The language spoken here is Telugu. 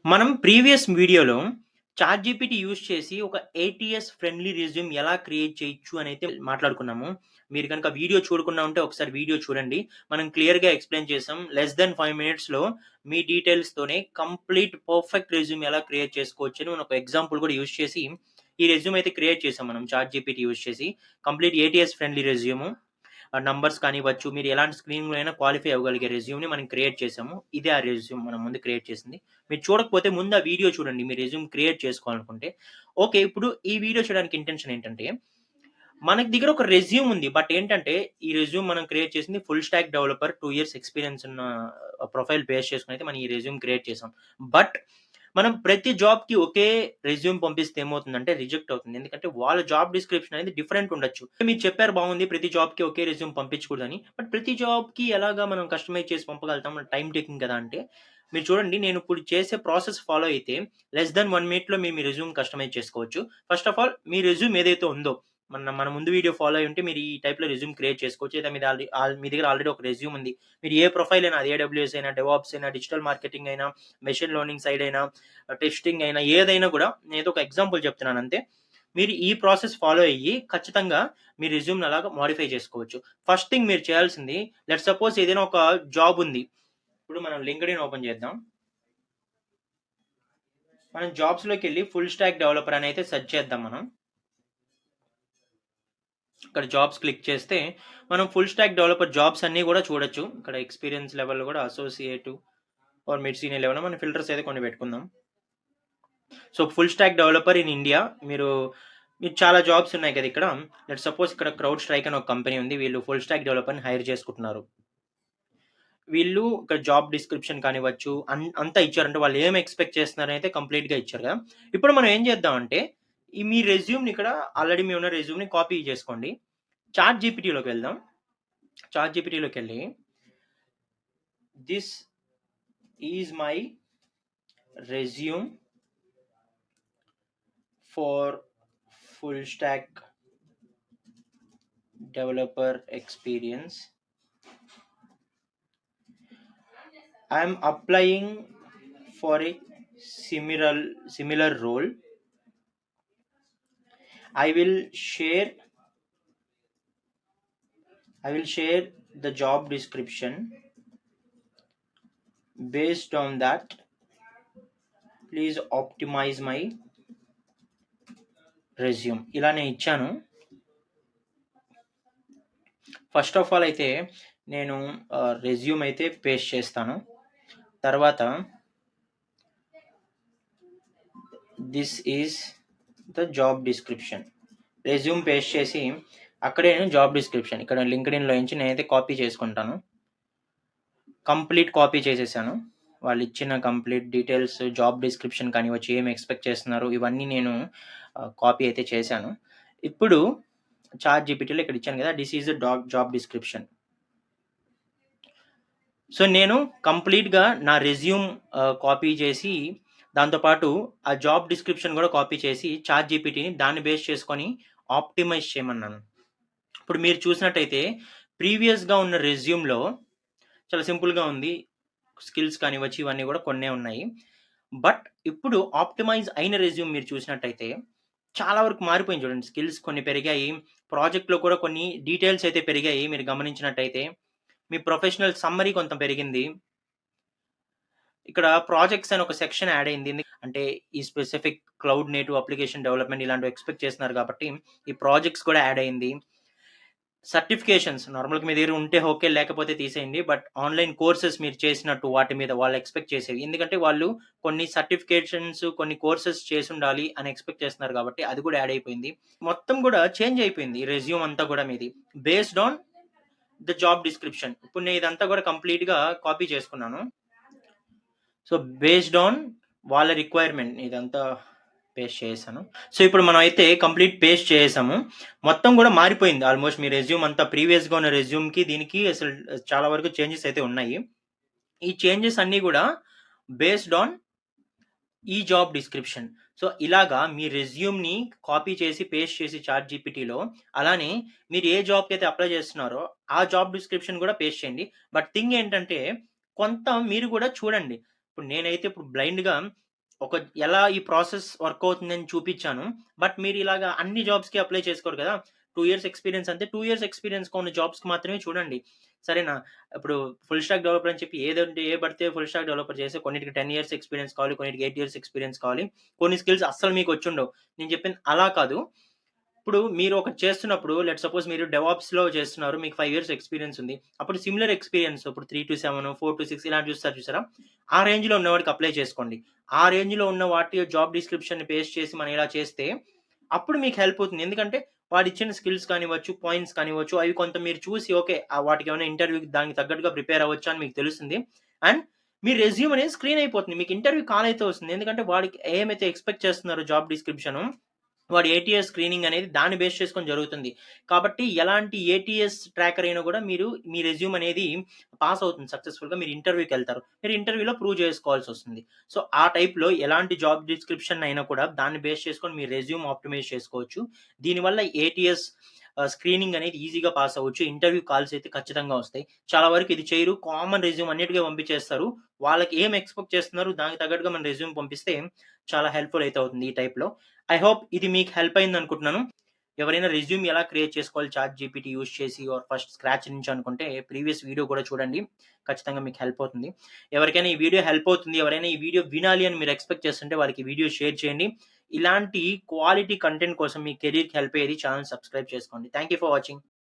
మనం ప్రీవియస్ వీడియోలో చాట్‌జీపీటీ యూజ్ చేసి ఒక ఏటీఎస్ ఫ్రెండ్లీ రెజ్యూమ్ ఎలా క్రియేట్ చేయొచ్చు అనైతే మాట్లాడుకున్నాము. మీరు గనుక వీడియో చూడకుండా ఉంటే ఒకసారి వీడియో చూడండి. మనం క్లియర్‌గా ఎక్స్‌ప్లెయిన్ చేసాం. లెస్ థాన్ 5 మినిట్స్‌లో మీ డీటెయిల్స్‌తోనే కంప్లీట్ పర్ఫెక్ట్ రెజ్యూమ్ ఎలా క్రియేట్ చేసుకోవచ్చని మనం ఒక ఎగ్జాంపుల్ కూడా యూజ్ చేసి ఈ రెజ్యూమ్ అయితే క్రియేట్ చేసాం మనం చాట్‌జీపీటీ యూజ్ చేసి. Complete ATS friendly resume. Numbers కానివ్వచ్చు, మీరు ఎలాంటి స్క్రీన్‌లో అయినా క్వాలిఫై అవ్వగలిగే రెజ్యూమ్‌ని మనం క్రియేట్ చేసాము. ఇదే ఆ రెజ్యూమ్ మనం ముందు క్రియేట్ చేసింది. మీరు చూడకపోతే ముందు ఆ వీడియో చూడండి. మీ రెజ్యూమ్ క్రియేట్ చేసుకోవాలనుకుంటే. ఓకే. ఇప్పుడు ఈ వీడియో చేయడానికి ఇంటెన్షన్ ఏంటంటే, మనకి దగ్గర ఒక రెజ్యూమ్ ఉంది. బట్ ఏంటంటే, ఈ రెజ్యూమ్ మనం క్రియేట్ చేసింది full stack developer 2 years experience ఉన్న ప్రొఫైల్ బేస్ చేసుకొని అయితే మనం ఈ రెజ్యూమ్ క్రియేట్ చేసాం. బట్ మనం ప్రతి జాబ్‌కి ఒకే రెజ్యూమ్ పంపిస్తే ఏమవుతుందంటే రిజెక్ట్ అవుతుంది. ఎందుకంటే వాళ్ళ జాబ్ డిస్క్రిప్షన్ అనేది డిఫరెంట్ ఉండొచ్చు. మీరు చెప్పారు బాగుంది. ప్రతి జాబ్‌కి ఒకే రెజ్యూమ్ పంపించకూడదని. బట్ ప్రతి జాబ్‌కి ఎలాగా మనం కస్టమైజ్ చేసి పంపగలుగుతాం? టైమ్ టేకింగ్ కదా! అంటే మీరు చూడండి నేను ఇప్పుడు చేసే ప్రాసెస్ ఫాలో అయితే లెస్ థాన్ 1 మినిట్‌లో మీరు మీ రెజ్యూమ్ కస్టమైజ్ చేసుకోవచ్చు. First of all me resume ఏదైతే ఉందో మన ముందు వీడియో ఫాలో అయ్యి ఉంటే మీరు ఈ టైప్‌లో రెజ్యూమ్ క్రియేట్ చేసుకోవచ్చు. లేదా మీది మీ దగ్గర ఆల్రెడీ ఒక రెజ్యూమ్ ఉంది. మీరు ఏ ప్రొఫైల్ అయినా అది ఏడబ్ల్యూఎస్ అయినా, డెవాప్స్ అయినా, డిజిటల్ మార్కెటింగ్ అయినా, మెషిన్ లెర్నింగ్ సైడ్ అయినా, టెస్టింగ్ అయినా ఏదైనా కూడా నేనైతే ఒక ఎగ్జాంపుల్ చెప్తున్నాను అంతే. మీరు ఈ ప్రాసెస్ ఫాలో అయ్యి ఖచ్చితంగా మీ రెజ్యూమ్‌ని అలాగా మోడిఫై చేసుకోవచ్చు. ఫస్ట్ థింగ్ మీరు చేయాల్సింది లెట్స్ సపోజ్ ఏదైనా ఒక జాబ్ ఉంది. ఇప్పుడు మనం లింక్డ్ఇన్ ఓపెన్ చేద్దాం. మనం జాబ్స్‌లోకెళ్ళి ఫుల్ స్టాక్ డెవలపర్ అని అయితే సెర్చ్ చేద్దాం మనం. ఇక్కడ జాబ్స్ క్లిక్ చేస్తే మనం ఫుల్ స్టాక్ డెవలపర్ జాబ్స్ అన్నీ కూడా చూడొచ్చు. ఇక్కడ ఎక్స్‌పీరియన్స్ లెవెల్ కూడా associate or mid senior level మనం ఫిల్టర్స్ అయితే కొన్ని పెట్టుకుందాం. So, full stack developer in India మీరు చాలా జాబ్స్ ఉన్నాయి కదా! ఇక్కడ. లెట్స్ సపోజ్ ఇక్కడ క్రౌడ్ స్ట్రైక్ అని ఒక కంపెనీ ఉంది. వీళ్ళు ఫుల్ స్టాక్ డెవలపర్‌ని హైర్ చేసుకుంటున్నారు. వీళ్ళు ఇక్కడ జాబ్ డిస్క్రిప్షన్ కానివ్వచ్చు, అంతా ఇచ్చారు. అంటే వాళ్ళు ఏమి ఎక్స్‌పెక్ట్ చేస్తున్నారనైతే కంప్లీట్‌గా ఇచ్చారు కదా! ఇప్పుడు మనం ఏం చేద్దామంటే, ఈ మీ రెజ్యూమ్‌ని ఇక్కడ ఆల్రెడీ మీ ఉన్న రెజ్యూమ్‌ని కాపీ చేసుకోండి. చాట్ జీపీటీలోకి వెళ్దాం. చాట్ జీపీటీలోకెళ్ళి this is my resume for full stack developer experience. I am applying for a similar role. I will share the job description. Based on that, please optimize my resume. ఇలా నేను ఇచ్చాను. ఫస్ట్ ఆఫ్ ఆల్ అయితే నేను రెజ్యూమ్ అయితే పేస్ట్ చేస్తాను. తర్వాత this is the job description. Resume paste చేసి అక్కడే నేను జాబ్ డిస్క్రిప్షన్ ఇక్కడ లింక్డ్ఇన్‌లో నుంచి నేనైతే కాపీ చేసుకుంటాను. కంప్లీట్ కాపీ చేసేసాను. వాళ్ళు ఇచ్చిన కంప్లీట్ డీటెయిల్స్, జాబ్ డిస్క్రిప్షన్ కానివ్వచ్చు, ఏమి ఎక్స్‌పెక్ట్ చేస్తున్నారు ఇవన్నీ నేను కాపీ అయితే చేశాను. ఇప్పుడు చాట్ జీపీటీలో ఇక్కడ ఇచ్చాను కదా! This is the job description. So, నేను కంప్లీట్‌గా నా రెజ్యూమ్ కాపీ చేసి దాంతో పాటు ఆ జాబ్ డిస్క్రిప్షన్ కూడా కాపీ చేసి చాట్ జీపీటీని దాన్ని బేస్ చేసుకొని ఆప్టిమైజ్ చేయమన్నాను. ఇప్పుడు మీరు చూసినట్టయితే ప్రీవియస్‌గా ఉన్న రెజ్యూమ్‌లో చాలా సింపుల్‌గా ఉంది. స్కిల్స్ కానివ్వచ్చు ఇవన్నీ కూడా కొన్నే ఉన్నాయి. బట్ ఇప్పుడు ఆప్టిమైజ్ అయిన రెజ్యూమ్ మీరు చూసినట్టయితే చాలా వరకు మారిపోయింది చూడండి. స్కిల్స్ కొన్ని పెరిగాయి. ప్రాజెక్ట్‌లో కూడా కొన్ని డీటెయిల్స్ అయితే పెరిగాయి మీరు గమనించినట్టయితే. మీ ప్రొఫెషనల్ సమ్మరీ కొంత పెరిగింది. ఇక్కడ ప్రాజెక్ట్స్ అని ఒక సెక్షన్ యాడ్ అయింది. అంటే ఈ specific cloud native application development ఇలాంటివి ఎక్స్‌పెక్ట్ చేస్తున్నారు కాబట్టి ఈ ప్రాజెక్ట్స్ కూడా యాడ్ అయింది. సర్టిఫికేషన్స్ నార్మల్‌గా మీ దగ్గర ఉంటే ఓకే. లేకపోతే తీసేయండి. బట్ ఆన్‌లైన్ కోర్సెస్ మీరు చేసినట్టు వాటి మీద వాళ్ళు ఎక్స్‌పెక్ట్ చేసేవి. ఎందుకంటే వాళ్ళు కొన్ని సర్టిఫికేషన్స్, కొన్ని కోర్సెస్ చేసుండాలి అని ఎక్స్‌పెక్ట్ చేస్తున్నారు కాబట్టి అది కూడా యాడ్ అయిపోయింది. మొత్తం కూడా చేంజ్ అయిపోయింది. ఈ రెజ్యూమ్ అంతా కూడా మీది. Based on the job description. ఇప్పుడు నేను ఇదంతా కూడా కంప్లీట్‌గా కాపీ చేసుకున్నాను. సో, బేస్డ్ ఆన్ వాళ్ళ రిక్వైర్మెంట్ ఇదంతా పేస్ట్ చేసేసాను. సో, ఇప్పుడు మనం అయితే కంప్లీట్ పేస్ట్ చేసేసాము. మొత్తం కూడా మారిపోయింది ఆల్మోస్ట్ మీ రెజ్యూమ్ అంతా ప్రీవియస్‌గా ఉన్న రెజ్యూమ్‌కి దీనికి అసలు చాలా వరకు చేంజెస్ అయితే ఉన్నాయి. ఈ చేంజెస్ అన్నీ కూడా బేస్డ్ ఆన్ ఈ జాబ్ డిస్క్రిప్షన్. సో, ఇలాగా మీ రెజ్యూమ్‌ని కాపీ చేసి, పేస్ట్ చేసి చాట్ జీపీటీలో అలానే మీరు ఏ జాబ్‌కైతే అప్లై చేస్తున్నారో ఆ జాబ్ డిస్క్రిప్షన్ కూడా పేస్ట్ చేయండి. బట్ థింగ్ ఏంటంటే కొంత మీరు కూడా చూడండి. ఇప్పుడు నేనైతే ఇప్పుడు బ్లైండ్‌గా ఒక ఎలా ఈ ప్రాసెస్ వర్క్ అవుతుందని చూపిచ్చాను. బట్ మీరిలాగా అన్ని జాబ్స్‌కి అప్లై చేసుకోరు కదా! 2 ఇయర్స్ ఎక్స్‌పీరియన్స్ అంటే 2 ఇయర్స్ ఎక్స్‌పీరియన్స్ ఉన్న జాబ్స్‌కి మాత్రమే చూడండి. సరేనా? ఇప్పుడు ఫుల్ స్టాక్ డెవలపర్ అని చెప్పి ఏ పడితే ఫుల్ స్టాక్ డెవలపర్ చేసి కొన్నిటికి 10 ఇయర్స్ ఎక్స్‌పీరియన్స్ కావాలి. కొన్నిటికి 8 ఇయర్స్ ఎక్స్‌పీరియన్స్ కావాలి. కొన్ని స్కిల్స్ అస్సలు మీకొచ్చుండవు. నేను చెప్పింది అలా కాదు. ఇప్పుడు మీరు ఒకటి చేస్తున్నప్పుడు సపోజ్ మీరు డెవాప్స్‌లో చేస్తున్నారు. మీకు 5 ఇయర్స్ ఎక్స్‌పీరియన్స్ ఉంది. అప్పుడు సిమిలర్ ఎక్స్‌పీరియన్స్ ఇప్పుడు 3-7, 4-6 ఇలాంటివి చూస్తారు చూసారా? ఆ రేంజ్‌లో ఉన్నవాడికి అప్లై చేసుకోండి. ఆ రేంజ్‌లో ఉన్న వాటి జాబ్ డిస్క్రిప్షన్‌ని పేస్ట్ చేసి మనం ఇలా చేస్తే అప్పుడు మీకు హెల్ప్ అవుతుంది. ఎందుకంటే వాడిచ్చిన స్కిల్స్ కానివ్వచ్చు, పాయింట్స్ కానివ్వచ్చు అవి కొంత మీరు చూసి ఓకే. వాటికేమైనా ఇంటర్వ్యూకి దానికి తగ్గట్టుగా ప్రిపేర్ అవ్వచ్చా అని మీకు తెలుస్తుంది. అండ్ మీ రెజ్యూమ్ అనేది స్క్రీన్ అయిపోతుంది. మీకు ఇంటర్వ్యూ కాల్ అయితే వస్తుంది. ఎందుకంటే వాడికి ఏమైతే ఎక్స్‌పెక్ట్ చేస్తున్నారో జాబ్ డిస్క్రిప్షను వాడి ఏటీఎస్ స్క్రీనింగ్ అనేది దాన్ని బేస్ చేసుకొని జరుగుతుంది. కాబట్టి ఎలాంటి ఏటీఎస్ ట్రాకర్ అయినా గూడా మీరు మీ రెజ్యూమ్ అనేది పాస్ అవుతుంది సక్సెస్‌ఫుల్‌గా. మీరు ఇంటర్వ్యూకెళ్తారు. మీరు ఇంటర్వ్యూలో ప్రూవ్ చేసుకోవాల్సొస్తుంది. సో, ఆ టైప్‌లో ఎలాంటి జాబ్ డిస్క్రిప్షన్ అయినా కూడా దాన్ని బేస్ చేసుకొని మీ రెజ్యూమ్ ఆప్టిమైజ్ చేసుకోవచ్చు. దీనివల్ల ఏటీఎస్ స్క్రీనింగ్ అనేది ఈజీగా పాస్ అవ్వచ్చు. ఇంటర్వ్యూ కాల్స్ అయితే ఖచ్చితంగా వస్తాయి. చాలా వరకు ఇది చేయరు. కామన్ రెజ్యూమ్ అన్నిటికి పంపించేస్తారు. వాళ్ళకి ఏం ఎక్స్‌పెక్ట్ చేస్తున్నారు దానికి తగ్గట్టుగా మన రెజ్యూమ్ పంపిస్తే చాలా హెల్ప్‌ఫుల్ అయితే అవుతుంది ఈ టైప్‌లో. ఐ హోప్ ఇది మీకు హెల్ప్ అయిందనుకుంటున్నాను. ఎవరైనా రెజ్యూమ్ ఎలా క్రియేట్ చేసుకోవాలి చాట్ జీపీటీ యూజ్ చేసి ఆర్ ఫస్ట్ స్క్రాచ్ నుంచి అనుకుంటే ప్రీవియస్ వీడియో కూడా చూడండి. ఖచ్చితంగా మీకు హెల్ప్ అవుతుంది. ఎవరికైనా ఈ వీడియో హెల్ప్ అవుతుంది. ఎవరైనా ఈ వీడియో వినాలి అని మీరు ఎక్స్‌పెక్ట్ చేస్తుంటే వాళ్ళకి ఈ వీడియో షేర్ చేయండి. ఇలాంటి క్వాలిటీ కంటెంట్ కోసం మీ కెరియర్‌కి హెల్ప్ అయ్యేది ఛానెల్ సబ్స్క్రైబ్ చేసుకోండి. Thank you for watching.